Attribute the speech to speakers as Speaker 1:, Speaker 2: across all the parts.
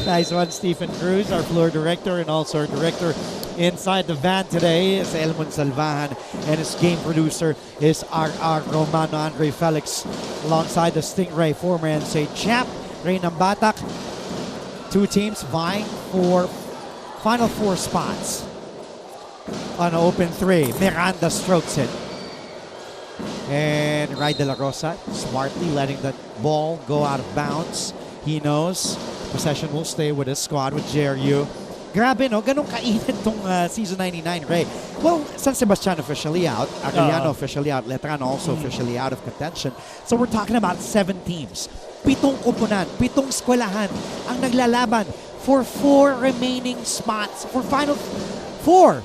Speaker 1: Nice one, Stephen Cruz, our floor director, and also our director inside the van today is Elmon Salvahan, and his game producer is R.R. Romano Andre Felix, alongside the Stingray former NCAA champ, Ray Nambatak. Two teams vying for Final Four spots. On open three, Miranda strokes it. And Ray De La Rosa smartly letting the ball go out of bounds. He knows possession will stay with his squad, with JRU. Grabe, no? Ganun kainit tong season 99, Ray. Well, San Sebastian officially out, Arellano officially out, Letrano also officially out of contention. So we're talking about 7 teams. 7 koponan, 7 eskwelahan ang naglalaban for 4 remaining spots, for Final Four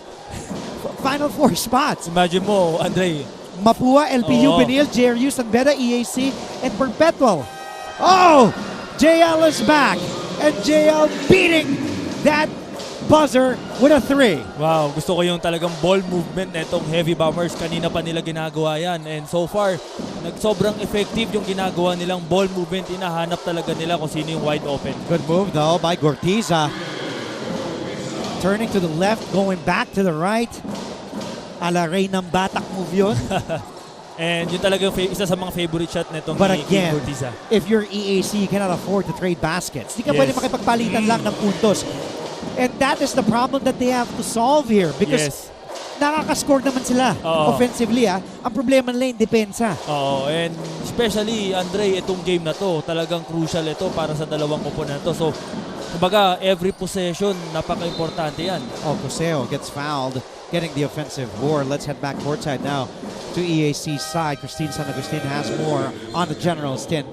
Speaker 1: spots.
Speaker 2: Imagine mo, Andre.
Speaker 1: Mapua, LPU, Benil, JRU, San Beda, EAC, and Perpetual. Oh! JL is back, and JL beating that buzzer with a 3.
Speaker 2: Wow, gusto ko yung talagang ball movement na itong Heavy Bombers. Kanina pa nila ginagawa yan. And so far, sobrang effective yung ginagawa nilang ball movement. Hinahanap talaga nila kung sino yung wide open.
Speaker 1: Good move though by Gortiza. Turning to the left, going back to the right. Ala Ray ng Batak move yun.
Speaker 2: And yun talaga yung isa sa mga favorite shot nitong
Speaker 1: But again,
Speaker 2: Gortiza.
Speaker 1: if you're EAC, you cannot afford to trade baskets. Di ka pwede makipagpalitan lang ng puntos. And that is the problem that they have to solve here because nakaka-score naman sila offensively. Ang problema nila yung depensa.
Speaker 2: And especially, Andre, itong game na to, talagang crucial ito para sa dalawang koponan na to. So, kumbaga, every possession, napaka-importante yan.
Speaker 1: Coseo gets fouled, getting the offensive board. Let's head back courtside now to EAC's side. Christine San Agustin has more on the General's tin.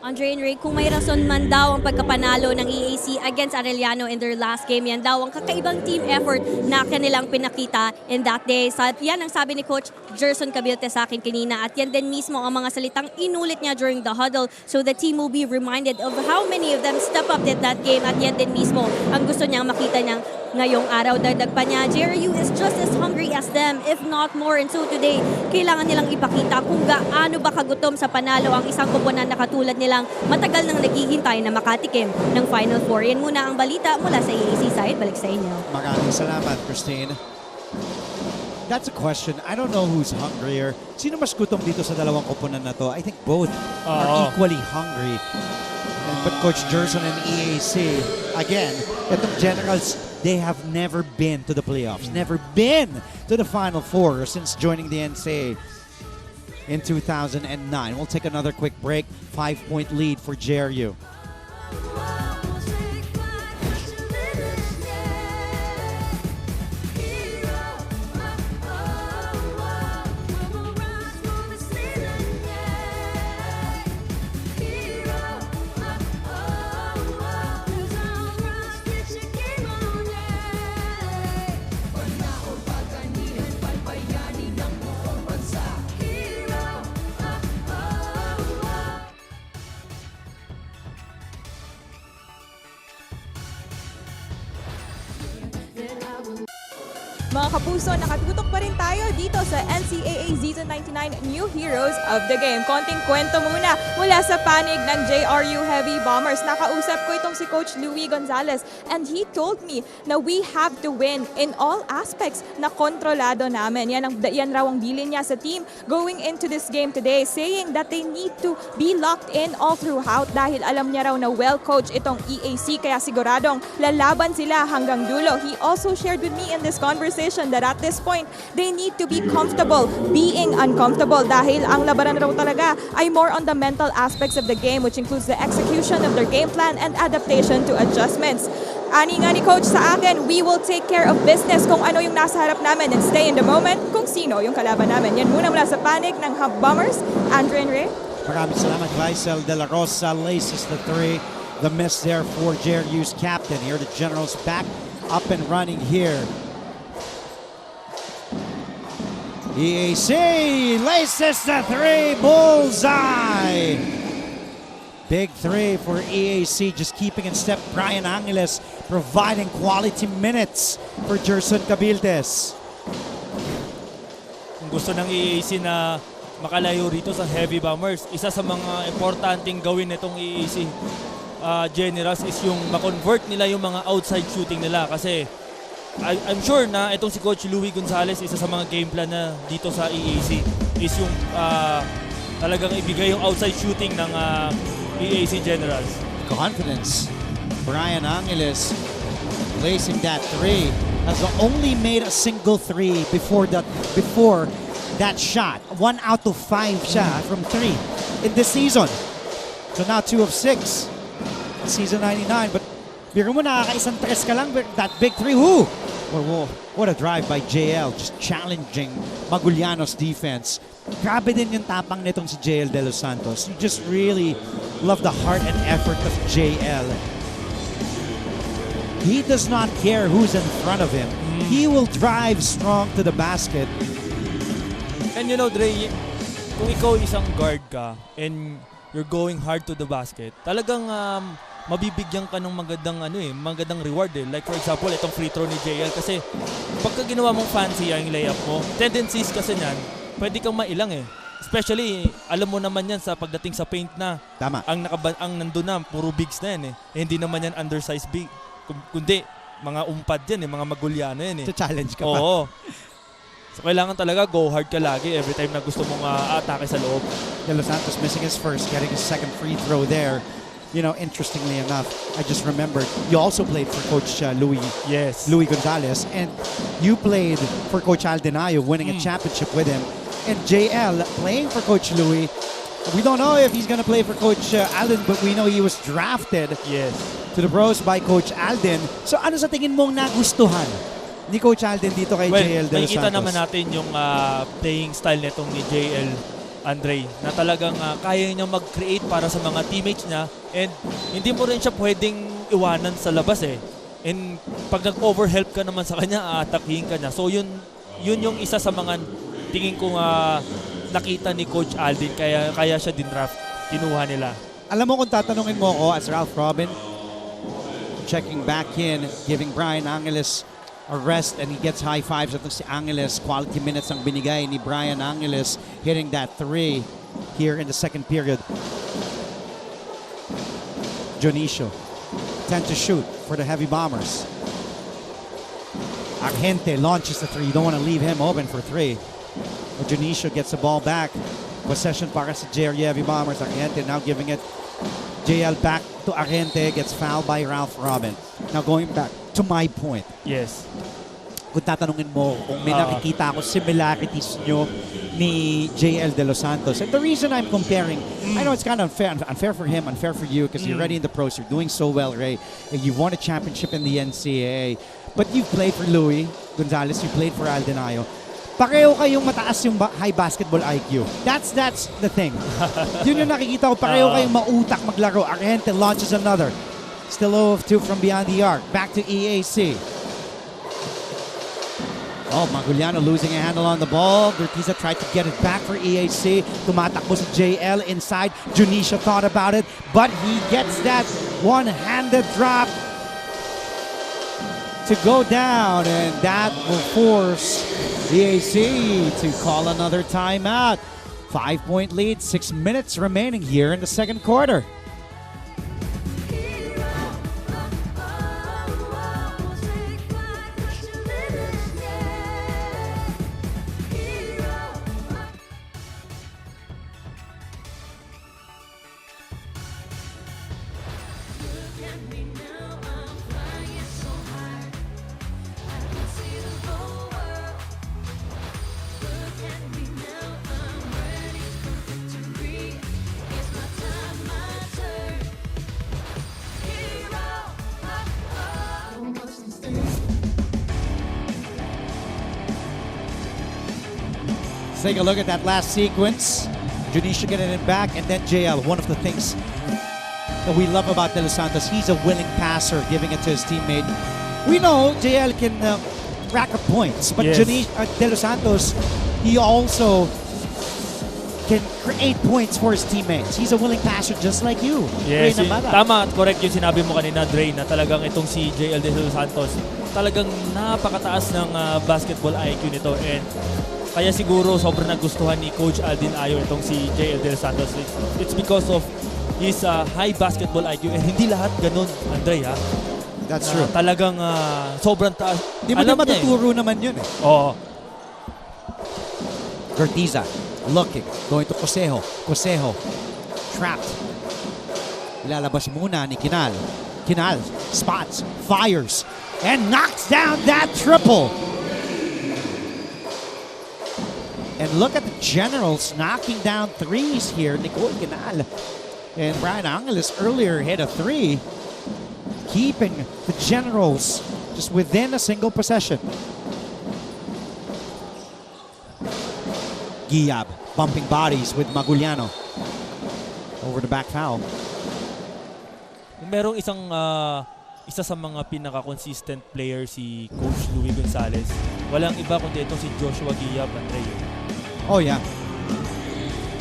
Speaker 3: Andre and Ray, kung may rason man daw ang pagkapanalo ng EAC against Arellano in their last game, yan daw ang kakaibang team effort na kanilang pinakita in that day. Yan ang sabi ni Coach Gerson Cabilte sa akin kanina, at yan din mismo ang mga salitang inulit niya during the huddle, so the team will be reminded of how many of them step up in that game, at yan din mismo ang gusto niyang makita niyang ngayong araw. Dagdag pa niya, JRU is just as hungry as them, if not more. And so today, kailangan nilang ipakita kung gaano ba kagutom sa panalo ang isang koponan na katulad nilang matagal nang naghihintay na makatikim ng Final Four. Yan muna ang balita mula sa EAC side. Balik sa inyo.
Speaker 1: Maraming salamat, Christine. That's a question. I don't know who's hungrier. Sino mas gutom dito sa dalawang koponan na to? I think both are equally hungry. But Coach Gerson and EAC, again, itong Generals, they have never been to the playoffs, never been to the Final Four since joining the NCAA in 2009. We'll take another quick break. 5-point lead for JRU.
Speaker 4: Mga kapuso, nakatutok pa rin tayo dito sa NCAA Season 99 New Heroes of the Game. Konting kwento muna mula sa panig ng JRU Heavy Bombers. Nakausap ko itong si Coach Louie Gonzalez, and he told me na we have to win in all aspects na kontrolado namin. Yan raw ang bilin niya sa team going into this game today, saying that they need to be locked in all throughout dahil alam niya raw na well-coached itong EAC, kaya siguradong lalaban sila hanggang dulo. He also shared with me in this conversation that at this point, they need to be comfortable being uncomfortable dahil ang labanan raw talaga ay more on the mental aspects of the game, which includes the execution of their game plan and adaptation to adjustments. Ani nga ni Coach sa akin, we will take care of business kung ano yung nasa harap namin and stay in the moment kung sino yung kalaban namin. Yan muna mula sa panig ng Hub Bombers. Andre and Ray.
Speaker 1: Maraming salamat. Raisel De La Rosa laces the 3. The miss there for JRU's captain. Here the Generals back up and running here. EAC laces the 3, bullseye! Big 3 for EAC, just keeping in step. Brian Angeles providing quality minutes for Gerson Cabiltes.
Speaker 2: Kung gusto ng EAC na makalayo rito sa Heavy Bombers, isa sa mga importanteng gawin nitong EAC Generals is yung ma-convert nila yung mga outside shooting nila kasi I'm sure na itong si Coach Louie Gonzalez, isa sa mga game plan na dito sa EAC is yung talagang ibigay yung outside shooting ng EAC Generals.
Speaker 1: Confidence. Brian Angeles placing that three. Has only made a single three before that shot. 1 out of 5 siya from 3 in this season. So now 2 of 6. Season 99. But biro mo nakakaisang tres ka lang, but that big three, whoo! Whoa, what a drive by JL. Just challenging Maguliano's defense. Grabe din yung tapang nitong si JL De Los Santos. You just really love the heart and effort of JL. He does not care who's in front of him. He will drive strong to the basket.
Speaker 2: And you know, Dre, kung ikaw isang guard ka and you're going hard to the basket, talagang mabibigyan ka ng magandang reward eh. Like for example, itong free throw ni JL kasi pagka ginawa mong fancy yung layup mo, tendencies kasi niyan, pwede kang mailang eh. Especially, alam mo naman yan sa pagdating sa paint na
Speaker 1: Tama.
Speaker 2: ang nandun na, puro bigs na yan eh. Hindi naman yan undersized big. Kundi, mga umpad yan eh, mga Maguliano yan eh.
Speaker 1: Challenge ka pa.
Speaker 2: Oo. So kailangan talaga go hard ka lagi every time na gusto mong atake sa loob.
Speaker 1: De Los Santos missing his first, getting his second free throw there. You know, interestingly enough, I just remembered you also played for Coach Louie Gonzalez, and you played for Coach Aldenayo, winning a championship with him. And JL playing for Coach Louie. We don't know if he's going to play for Coach Alden, but we know he was drafted to the pros by Coach Alden. So ano sa tingin mong nagustuhan ni Coach Alden dito kay JL De Los Santos?
Speaker 2: Nakikita naman natin yung playing style nitong ni JL, Andre, na talagang kaya niya mag-create para sa mga teammates niya and hindi mo rin siya pwedeng iwanan sa labas eh. And pag nag-overhelp ka naman sa kanya, aatakihin ka niya. So yun yung isa sa mga tingin ko nakita ni Coach Alden kaya siya din draft, kinuha nila.
Speaker 1: Alam mo kung tatanungin mo ako as Ralph Robin, checking back in, giving Brian Angeles a rest, and he gets high fives at si Angeles. Quality minutes ang binigay ni Brian Angeles, hitting that three here in the second period. Jonicio, 10 to shoot for the Heavy Bombers. Argente launches the three. You don't want to leave him open for three. But Jonicio gets the ball back. Possession para sa JRU Heavy Bombers. Argente now giving it. JL back to Argente. Gets fouled by Ralph Robin. Now going back to my point.
Speaker 2: Yes.
Speaker 1: Kung tatanungin mo kung may nakikita ako similarities nyo ni JL De Los Santos. And the reason I'm comparing, I know it's kind of unfair for him, unfair for you because you're already in the pros. You're doing so well, Ray. And you won a championship in the NCAA. But you've played for Louie Gonzalez. You played for Aldenayo. Pareho kayong mataas yung high basketball IQ. That's the thing. Yun yung nakikita ko. Pareho kayong mautak maglaro. Argente launches another. Still 0 of 2 from beyond the arc. Back to EAC. Oh, Maguliano losing a handle on the ball. Bertiza tried to get it back for EAC. Tumatakbo si JL inside. Junicia thought about it, but he gets that one-handed drop to go down, and that will force EAC to call another timeout. 5-point lead, 6 minutes remaining here in the second quarter. Let's take a look at that last sequence. Junicia getting it back, and then JL. One of the things that we love about De Los Santos, he's a willing passer, giving it to his teammate. We know JL can rack up points, but
Speaker 2: Yes.
Speaker 1: De Los Santos, he also can create points for his teammates. He's a willing passer just like you.
Speaker 2: Yes,
Speaker 1: Ray Nabala.
Speaker 2: tama at correct yung sinabi mo kanina, Dre, na talagang itong si JL De Los Santos, talagang napakataas ng basketball IQ nito, and kaya siguro sobrang nagustuhan ni Coach Alden Ayo itong si JL De Los Santos. It's because of his high basketball IQ, and hindi lahat ganun, Andre, ha?
Speaker 1: That's true.
Speaker 2: Talagang sobrang taas.
Speaker 1: Di mo
Speaker 2: Alam
Speaker 1: na
Speaker 2: niya eh.
Speaker 1: matuturo naman yun eh.
Speaker 2: Oo.
Speaker 1: Gertiza looking, going to Cosejo. Cosejo trapped. Ilalabas muna ni Kinal. Kinal spots, fires, and knocks down that triple. And look at the Generals knocking down threes here. Nicole Kinal and Brian Angeles earlier hit a three, keeping the Generals just within a single possession. Giab bumping bodies with Maguliano. Over the back foul.
Speaker 2: Merong isa sa mga pinaka-consistent player si Coach Louie Gonzalez. Walang iba kundi itong si Joshua Giab, Andre.
Speaker 1: Oh yeah.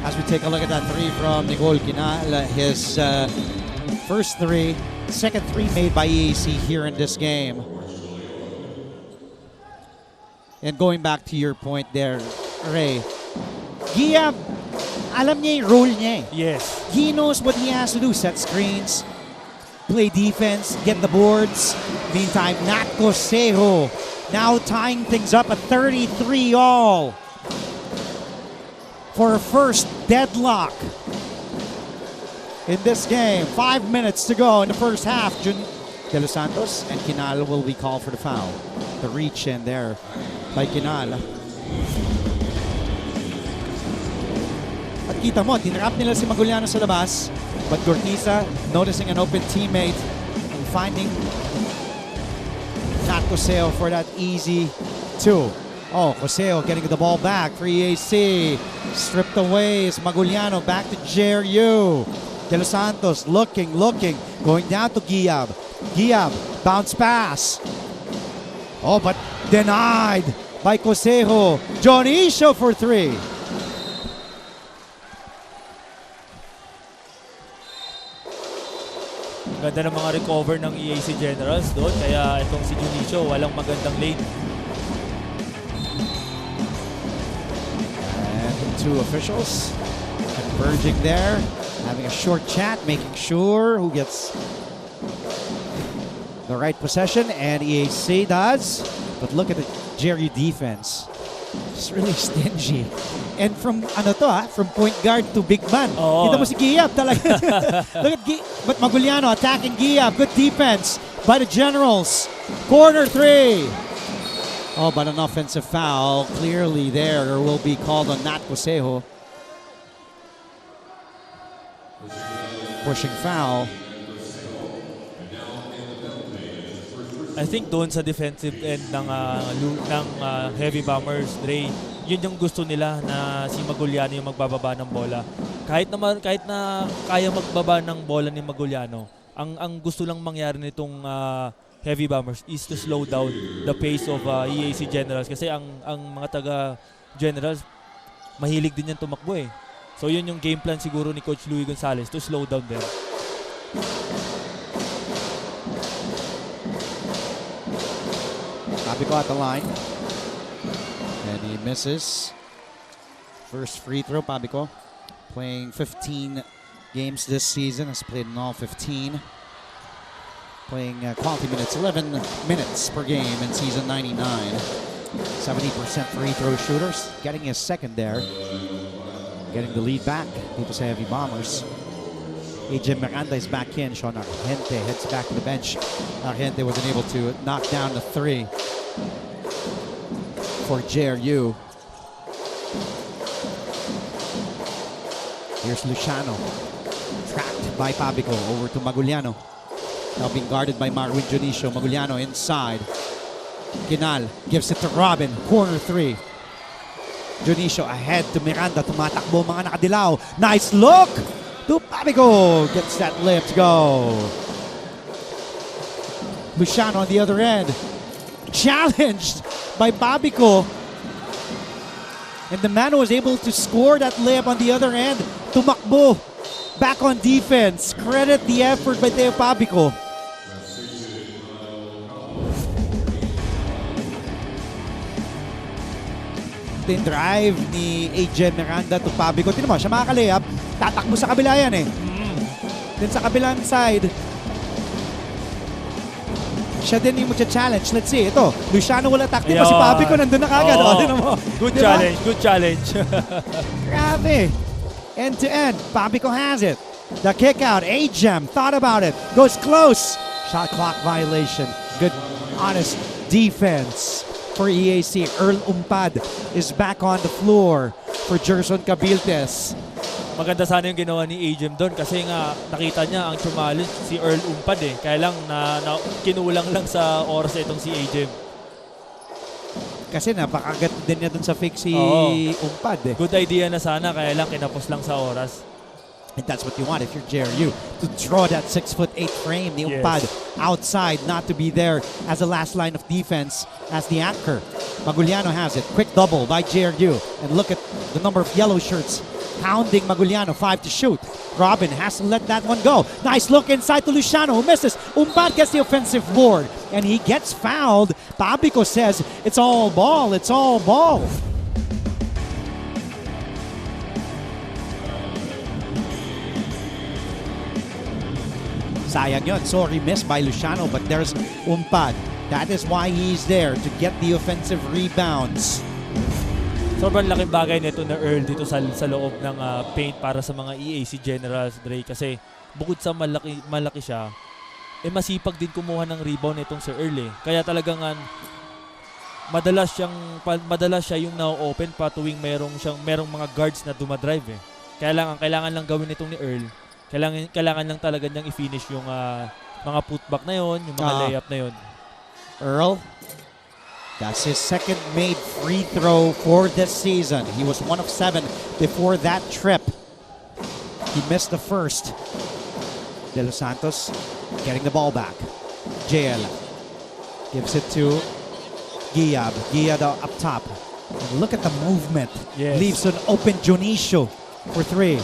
Speaker 1: As we take a look at that three from Nicole Kinal, his first three, second three made by EAC here in this game. And going back to your point there, Ray, Giab, alam niya yung role niya eh.
Speaker 2: Yes.
Speaker 1: He knows what he has to do. Set screens, play defense, get the boards. Meantime, Nat Cosejo now tying things up at 33 all for a first deadlock in this game. 5 minutes to go in the first half. De Los Santos and Kinal will be called for the foul. The reach in there by Kinal. At kita mo, tinrap nila si Maguliano sa labas. But Gortiza, noticing an open teammate and finding Nat Cosejo for that easy two. Oh, Cosejo getting the ball back for EAC. Stripped away is Maguliano. Back to JRU. De Los Santos looking. Going down to Giab. Giab, bounce pass. Oh, but denied by Cosejo. Jonicio for three.
Speaker 2: Ganda ng mga recover ng EAC Generals doon. Kaya itong si Junicio, walang magandang lane.
Speaker 1: And the two officials converging there, having a short chat, making sure who gets the right possession, and EAC does. But look at the JRU defense. It's really stingy. And from from point guard to big man.
Speaker 2: Oo.
Speaker 1: Kita mo si Giab talaga. Look at but Maguliano attacking Giab. Good defense by the Generals. Corner three. Oh, but an offensive foul clearly there will be called on Nat Cosejo. Pushing foul.
Speaker 2: I think doon sa defensive end ng Heavy Bombers, Dre, yun yung gusto nila na si Maguliano yung magbababa ng bola. Kahit na kaya magbaba ng bola ni Maguliano, ang gusto lang mangyari nitong Heavy Bombers is to slow down the pace of EAC Generals kasi ang mga taga Generals mahilig din yan tumakbo eh. So yun yung game plan siguro ni Coach Louie Gonzalez to slow down them.
Speaker 1: Pabico at the line. And he misses. First free throw, Pabico. Playing 15 games this season. Has played in all 15. Playing quality minutes, 11 minutes per game in season 99. 70% free throw shooters. Getting his second there. Getting the lead back. Dito sa Heavy Bombers. AJ Miranda is back in. Sean Argente heads back to the bench. Argente wasn't able to knock down the three for JRU. Here's Luciano. Trapped by Pabico. Over to Maguliano. Now being guarded by Marwin Jonicio. Maguliano inside. Kinal gives it to Robin. Corner three. Jonicio ahead to Miranda. Tumatakbo mga nakadilaw. Nice look to Pabico. Gets that lip to go. Luciano on the other end. Challenged by Pabico. And the man was able to score that layup on the other end. Tumakbo. Back on defense. Credit the effort by Teo Pabico. Then drive ni AJ Miranda to Pabico. Tignan mo, siya makaka-layup. Tatakbo sa kabila yan eh. Then sa kabilang side, siya din yung challenge. Let's see, ito. Luciano will attack. Di ba si
Speaker 2: Ayun.
Speaker 1: Papi ko nandun na kagad?
Speaker 2: Oo.
Speaker 1: Tinan mo.
Speaker 2: Good
Speaker 1: Di ba?
Speaker 2: challenge, good challenge.
Speaker 1: Grabe. End to end. Papico has it. The kick out. A-Gem thought about it. Goes close. Shot clock violation. Good, honest defense for EAC. Earl Umpad is back on the floor for Gerson Cabiltes.
Speaker 2: Maganda sana yung ginawa ni Ajem doon kasi nga nakita niya ang challenge si Earl Umpad eh. Kaya lang na kinulang lang sa oras itong si Ajem.
Speaker 1: Kasi napakagat din niya dun sa fake si
Speaker 2: Oo.
Speaker 1: Umpad eh.
Speaker 2: Good idea na sana kaya lang kinapos lang sa oras.
Speaker 1: And that's what you want if you're JRU, to draw that 6'8" frame. The
Speaker 2: Yes.
Speaker 1: Umpad outside, not to be there as the last line of defense as the anchor. Maguliano has it. Quick double by JRU. And look at the number of yellow shirts hounding Maguliano. 5 to shoot. Robin has to let that one go. Nice look inside to Luciano, who misses. Umpad gets the offensive board. And he gets fouled. Pabico says, it's all ball. It's all ball. Sayang yun. Sorry, missed by Luciano, but there's Umpad. That is why he's there, to get the offensive rebounds.
Speaker 2: Sobrang laking bagay nito na Earl dito sa loob ng paint para sa mga EAC Generals, Dre. Kasi bukod sa malaki siya, eh masipag din kumuha ng rebound itong si Earl eh. Kaya talagang madalas siya yung na-open pa tuwing merong mga guards na dumadrive eh. Kaya lang ang kailangan lang gawin nitong ni Earl, kailangan lang talaga niyang i-finish yung mga putback na yon, yung mga layup na yon.
Speaker 1: Earl, that's his second made free throw for this season. He was 1 of 7 before that trip. He missed the first. De Los Santos getting the ball back. JL gives it to Giab. Giab up top. And look at the movement.
Speaker 2: Yes.
Speaker 1: Leaves an open Junicio for 3.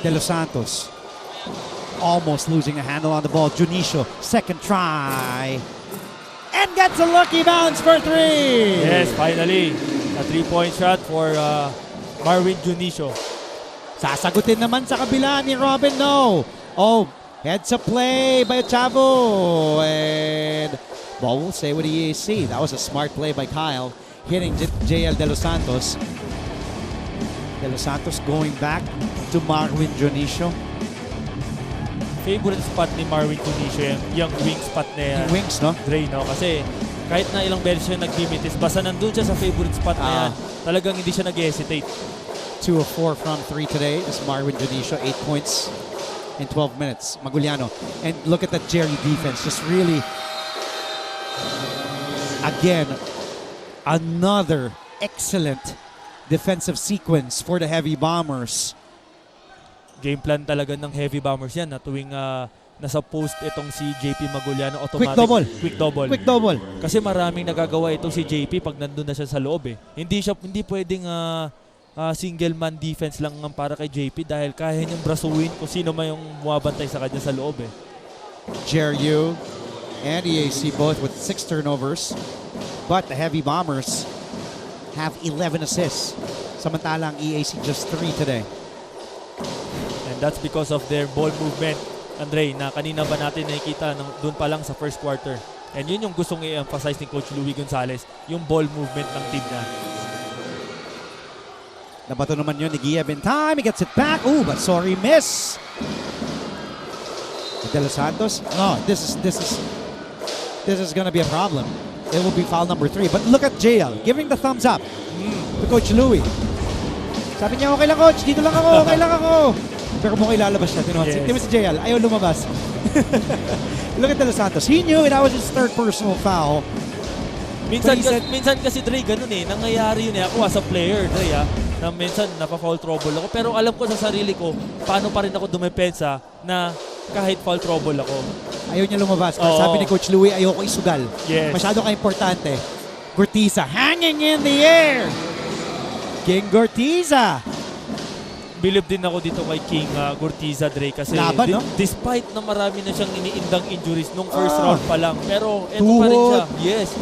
Speaker 1: De Los Santos almost losing a handle on the ball. Junicio, second try. And gets a lucky bounce for 3.
Speaker 2: Yes, finally. A 3-point shot for Marvin Junicio.
Speaker 1: Sasagutin naman sa kabila ni Robin, no. Oh, heads up play by Chavo. And ball will stay with EAC. That was a smart play by Kyle, hitting JL De Los Santos. De Los Santos going back to Marvin Junicio.
Speaker 2: Favorite spot ni Marvin Junicio yung wing spot niya.
Speaker 1: Yung wings, no?
Speaker 2: Dre, no? Kasi kahit na ilang beses siya naglimitis, basta nandun siya sa favorite spot na yan, talagang hindi siya nag-hesitate.
Speaker 1: 2 of 4 from 3 today is Marvin Junicio, 8 points in 12 minutes. Maguliano. And look at that JRU defense. Just really, again, another excellent defensive sequence for the Heavy Bombers.
Speaker 2: Game plan talaga ng Heavy Bombers yan na tuwing nasa post itong si JP Maguliano, automatic.
Speaker 1: Quick double.
Speaker 2: Kasi maraming nagagawa itong si JP pag nandun na siya sa loob eh. Hindi pwedeng single man defense lang para kay JP dahil kaya niyang brasuin kung sino man yung bumabantay sa kanya sa loob eh.
Speaker 1: JRU and EAC both with 6 turnovers. But the Heavy Bombers have 11 assists. Samantalang EAC just 3 today.
Speaker 2: And that's because of their ball movement, Andre, na kanina ba natin nakikita doon pa lang sa first quarter. And yun yung gustong i-emphasize ni Coach Louie Gonzalez, yung ball movement ng team niya.
Speaker 1: Nabato naman yun ni Giab in time. He gets it back. Ooh, but sorry, miss. De Los Santos. No, this is gonna be a problem. It will be foul number 3. But look at JL giving the thumbs up to Coach Louie. Sabi niya, okay lang coach, dito lang ako, okay lang ako. Pero mukhang ilalabas siya.
Speaker 2: Yes.
Speaker 1: Tingnan mo si JL, ayaw lumabas. Look at De Los Santos. He knew it. That was his third personal foul.
Speaker 2: Minsan kasi Dre, ganun eh. Nangyayari yun eh. Ako as a player, Dre na minsan napa-foul trouble ako. Pero alam ko sa sarili ko, paano pa rin ako dumepensa na kahit foul trouble ako.
Speaker 1: Ayaw niya lumabas. Pero sabi ni Coach Louie, ayoko isugal.
Speaker 2: Yes.
Speaker 1: Masyado ka-importante. Gortiza hanging in the air. King Gortiza.
Speaker 2: Believe din ako dito kay King Gortiza, Dre, kasi
Speaker 1: Laban, no?
Speaker 2: despite na marami na siyang iniindang injuries nung first round pa lang, pero eto pa rin siya. Yes.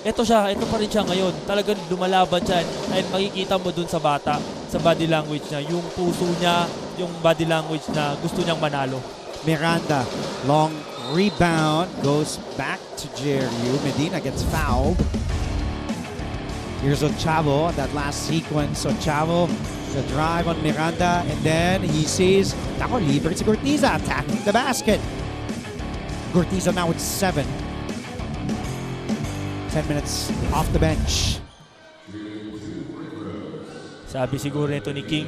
Speaker 2: ito pa rin siya ngayon. Talagang lumalaban siya and makikita mo dun sa bata, sa body language niya, yung puso niya, yung body language na gusto niyang manalo.
Speaker 1: Miranda, long rebound, goes back to JRU. Medina gets fouled. Here's Ochavo, that last sequence. Ochavo, the drive on Miranda, and then he sees, nako, libre si Gortiza, attacking the basket. Gortiza now with 7. 10 minutes off the bench.
Speaker 2: Sabi siguro nito ni King,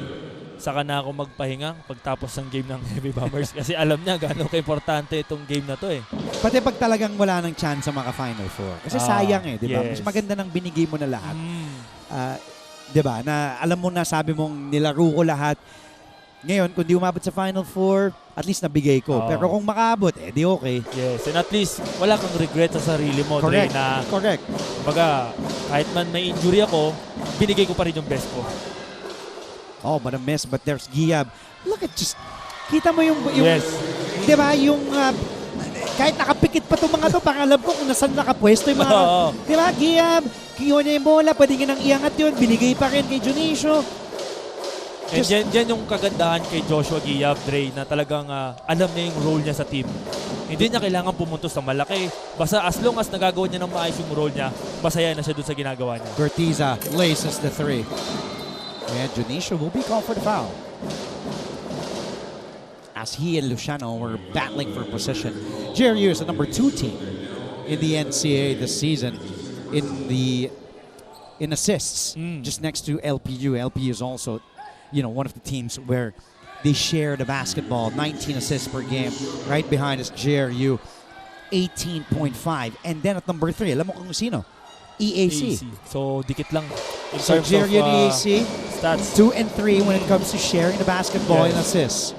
Speaker 2: saka na ako magpahinga pagtapos ng game ng Heavy Bombers kasi alam niya gaano ka-importante itong game na to eh.
Speaker 1: Pati pag talagang wala ng chance sa mga Final Four. Kasi sayang eh, di ba?
Speaker 2: Yes.
Speaker 1: Mas maganda nang binigay mo na lahat. Di ba? Na alam mo na, sabi mong nilaro ko lahat. Ngayon, kung di umabot sa Final Four, at least nabigay ko. Pero kung makaabot, di okay.
Speaker 2: Yes, and at least wala kang regret sa sarili mo.
Speaker 1: Correct.
Speaker 2: Dre, na,
Speaker 1: Correct.
Speaker 2: baga, kahit man may injury ako, binigay ko pa rin yung best ko.
Speaker 1: Oh, but a miss. But there's Giab. Look at just, kita mo yung
Speaker 2: Yes.
Speaker 1: di ba, yung, kahit nakapikit pa itong mga to, baka alam ko kung nasan nakapwesto yung mga, di ba, Giab, kiyo niya yung bola, pwede nga nang iangat yun, binigay pa rin kay Junicio.
Speaker 2: And dyan yung kagandahan kay Joshua Giab, Dre, na talagang alam niya yung role niya sa team. Hindi niya kailangan pumuntos ng malaki. Basta as long as nagagawa niya ng maayos yung role niya, masaya na siya doon sa ginagawa niya.
Speaker 1: Gortiza laces the 3. And Junicio will be called for the foul. As he and Luciano were battling for position. JRU is the number 2 team in the NCAA this season in assists, just next to LPU. LPU is also, one of the teams where they share the basketball. 19 assists per game. Right behind us, JRU, 18.5. And then at number 3, alam mo kung sino? EAC.
Speaker 2: So, dikit lang. In
Speaker 1: So
Speaker 2: terms
Speaker 1: JRU
Speaker 2: of
Speaker 1: and EAC,
Speaker 2: stats.
Speaker 1: 2 and 3 when it comes to sharing the basketball
Speaker 2: Yes.
Speaker 1: in assists.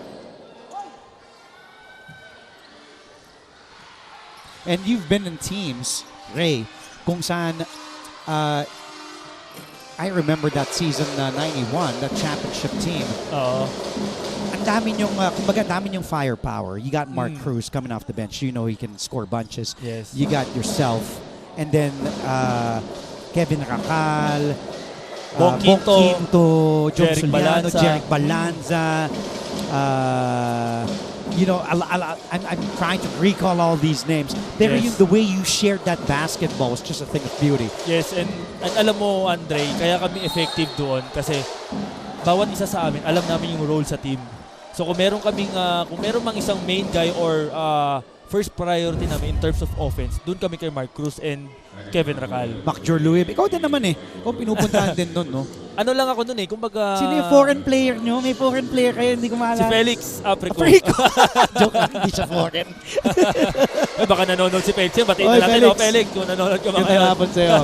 Speaker 1: And you've been in teams, Ray, kung saan, I remember that season 91, that championship team. Ang dami yung, kumbaga, dami yung firepower. You got Mark Cruz coming off the bench. You know he can score bunches.
Speaker 2: Yes.
Speaker 1: You got yourself. And then, Kevin Racal,
Speaker 2: Bong Quinto,
Speaker 1: John
Speaker 2: Jeric
Speaker 1: Soliano,
Speaker 2: Balanza.
Speaker 1: Jeric Balanza. I'm trying to recall all these names. Pero
Speaker 2: Yes.
Speaker 1: the way you shared that basketball was just a thing of beauty.
Speaker 2: Yes, and alam mo, Andre, kaya kami effective doon kasi bawat isa sa amin, alam namin yung role sa team. So kung meron mang isang main guy or first priority namin in terms of offense, doon kami kay Mark Cruz and Kevin Racal.
Speaker 1: Macjor Louis, ikaw din naman eh. Ikaw pinupuntahan din nun, no?
Speaker 2: Ano lang ako doon kumbaga...
Speaker 1: Sino yung foreign player nyo? May foreign player kayo, hindi ko maalala.
Speaker 2: Si Felix Aprico.
Speaker 1: Joke lang, hindi siya foreign.
Speaker 2: Baka nanonood si Felix. Batiin
Speaker 1: Oy,
Speaker 2: na natin,
Speaker 1: Felix.
Speaker 2: Felix, kung nanonood ka ba
Speaker 1: Yung
Speaker 2: ngayon.
Speaker 1: tinapon sa'yo.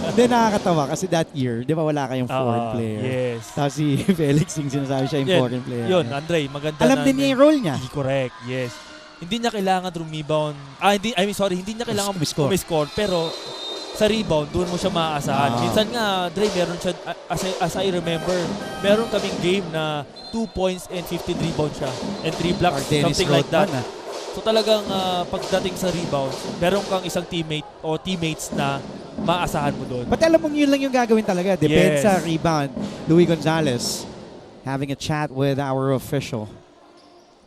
Speaker 1: Hindi, nakakatawa kasi that year, di ba wala kayong foreign player?
Speaker 2: Yes.
Speaker 1: Tapos si Felix yung sinasabi siya yung foreign player.
Speaker 2: Yun, Andre, maganda
Speaker 1: Alam din niya yung role niya.
Speaker 2: Correct, yes. Hindi niya kailangan rebound. Hindi niya kailangan umiscore. Pero sa rebound, doon mo siya maaasahan. Minsan nga, Dre, meron siya, as I remember, meron kaming game na 2 points and 15 rebounds siya. And 3 blocks, something like that. So talagang pagdating sa rebound, meron kang isang teammate o teammates na maaasahan mo doon.
Speaker 1: But alam mo, yun lang yung gagawin talaga. Depensa,
Speaker 2: Yes.
Speaker 1: rebound. Louis Gonzalez having a chat with our official.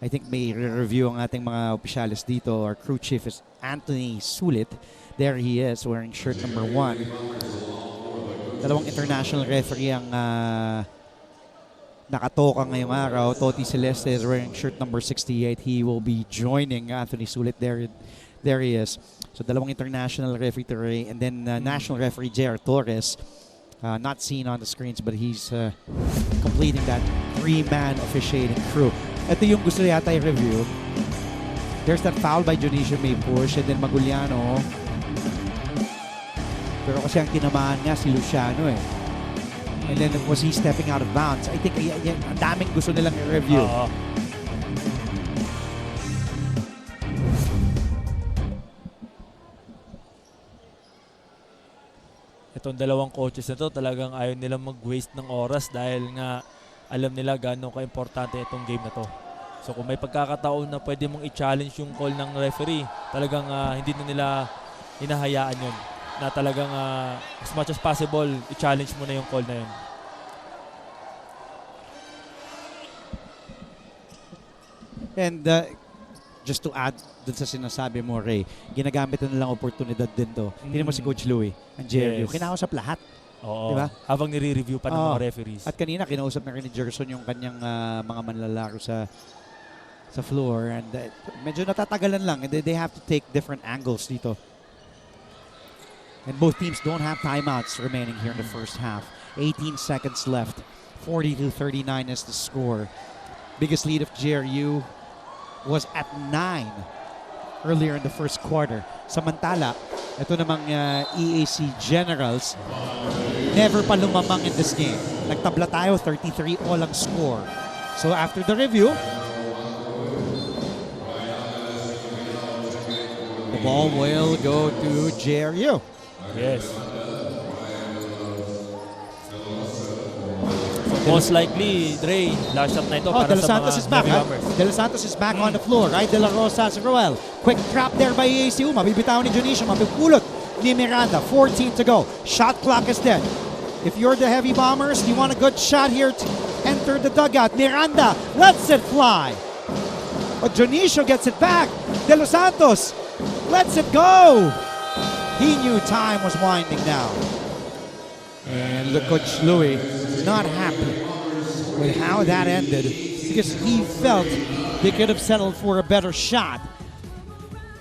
Speaker 1: I think may re-review ang ating mga opisyalis dito. Our crew chief is Anthony Sulit. There he is, wearing shirt number 1. Dalawang international referee ang nakatoka ngayong araw. Toti Celeste is wearing shirt number 68. He will be joining Anthony Sulit. There he is. So dalawang international referee and then national referee JR Torres. Not seen on the screens but he's completing that 3-man officiating crew. Ito yung gusto yata i-review. There's that foul by Junicio may push and then Maguliano. Pero kasi ang tinamaan nga si Luciano eh. And then was he stepping out of bounds? I think ang daming gusto nilang i-review.
Speaker 2: Itong dalawang coaches na to, talagang ayaw nilang mag-waste ng oras dahil nga alam nila gaano ka-importante itong game na to. So kung may pagkakataon na pwede mong i-challenge yung call ng referee, talagang hindi na nila hinahayaan yun. na talagang as much as possible, i-challenge mo na yung call na yun.
Speaker 1: And just to add dun sa sinasabi mo, Ray, ginagamit na nilang oportunidad din to. Tingnan mo si Coach Louie, ang JRU.
Speaker 2: Yes.
Speaker 1: Kinausap lahat.
Speaker 2: Oo.
Speaker 1: Diba?
Speaker 2: Habang nire-review pa ng
Speaker 1: Oo.
Speaker 2: mga referees.
Speaker 1: At kanina, kinausap na rin ni Gerson yung kanyang mga manlalaro sa floor. And medyo natatagalan lang. And they have to take different angles dito. And both teams don't have timeouts remaining here in the first half. 18 seconds left. 40-39 is the score. Biggest lead of JRU was at 9 earlier in the first quarter. Samantala, ito namang EAC Generals, never pa lumamang in this game. Nagtabla tayo, 33 all ang score. So after the review, the ball will go to JRU.
Speaker 2: Yes. Most likely, Dre, last shot na ito para
Speaker 1: De Los
Speaker 2: sa
Speaker 1: Santos
Speaker 2: mga
Speaker 1: is back.
Speaker 2: Heavy
Speaker 1: Huh?
Speaker 2: Bombers.
Speaker 1: De Los Santos is back on the floor. Right, De La Rosa as Roel. Quick trap there by EACU. Mabibitaw ni Junicio. Mapipulot ni Miranda. 14 to go. Shot clock is dead. If you're the Heavy Bombers, you want a good shot here to enter the dugout. Miranda lets it fly. But Junicio gets it back. De Los Santos lets it go. He knew time was winding down. And look, Coach Louie not happy with how that ended because he felt they could have settled for a better shot.